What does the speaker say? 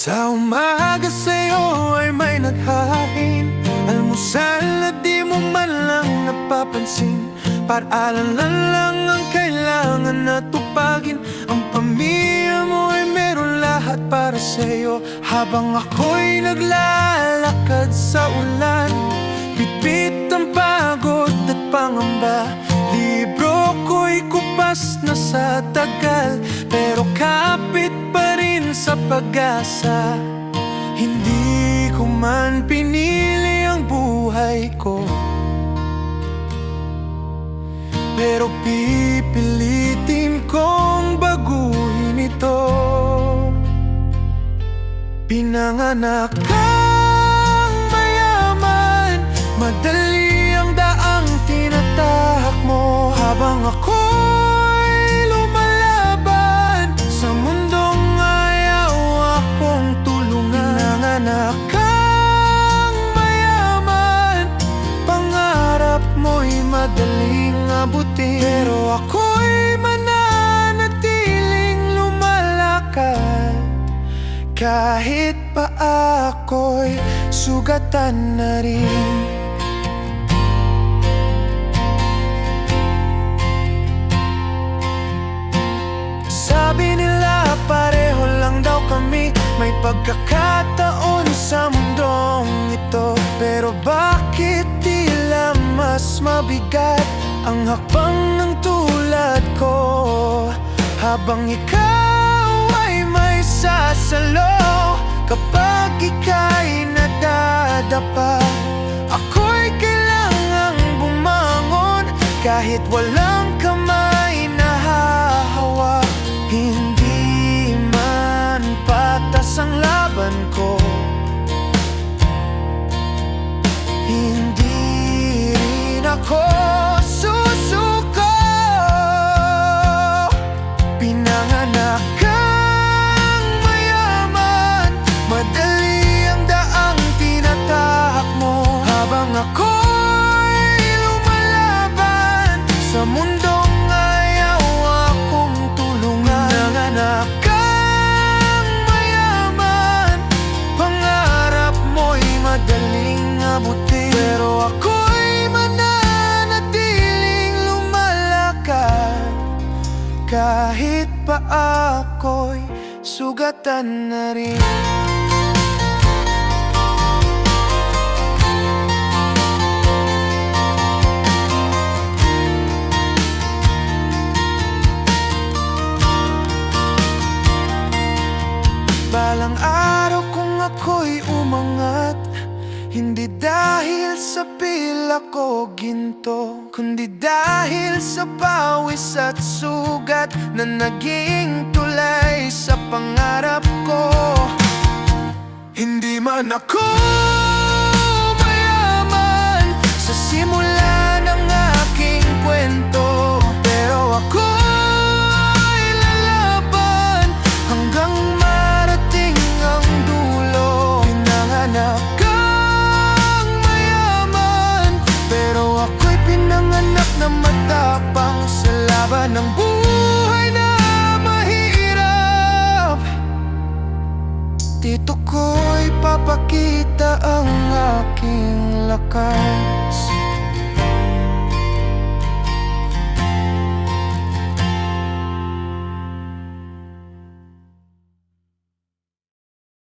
Sa umaga sa'yo ay may naghahain almusal na di mo man lang napapansin. Paaralan lang ang kailangan na tupagin. Ang pamilya mo ay meron lahat para sa'yo. Habang ako'y naglalakad sa ulan, bitbit ang pagod at pangamba. Libro ko'y kupas na sa tagal, pero kapit pa rin sa pag-asa. Hindi ko man pinili ang buhay ko, pero pipilitin kong baguhin ito. Pinanganak kang mayaman, madali ang daang tinatahak mo. Habang ako'y lumalaban sa mundong ayaw akong tulungan. Pinanganak kang mayaman, pangarap mo'y madaling abutin, pero ako'y mananatiling lumalakad. Kahit pa ako'y sugatan na rin. Sabi nila pareho lang daw kami, may pagkakataon sa mundong ito. Pero bakit tila mas mabigat ang hakbang ng tulad ko? Habang ikaw ay may sasalo, kapag ika'y nadadapa, ako'y kailangang bumangon. Kahit walang kamay na hahawak, hindi man patas ang laban ko, hindi rin ako susuko. Pinanganak kang mayaman, madali ang daang tinatahak mo. Habang ako'y lumalaban sa mundong ayaw akong tulungan. Pinanganak kang mayaman, pangarap mo'y madaling abutin, pero ako'y mananatiling lumalakad. Kahit pa ako'y sugatan na rin. Balang araw kung ako'y umangat, hindi dahil sa pila ko ginto, kundi dahil sa pawis at sugat na naging tulay sa pangarap ko. Hindi man ako mayaman sa simula ng aking kwento, pero ako'y lalaban hanggang marating ang dulo. Pinanganak kang mayaman, pero ako'y pinanganak na matapang sa laban ng buhay na mahirap. Dito ko'y papakita ang aking lakas.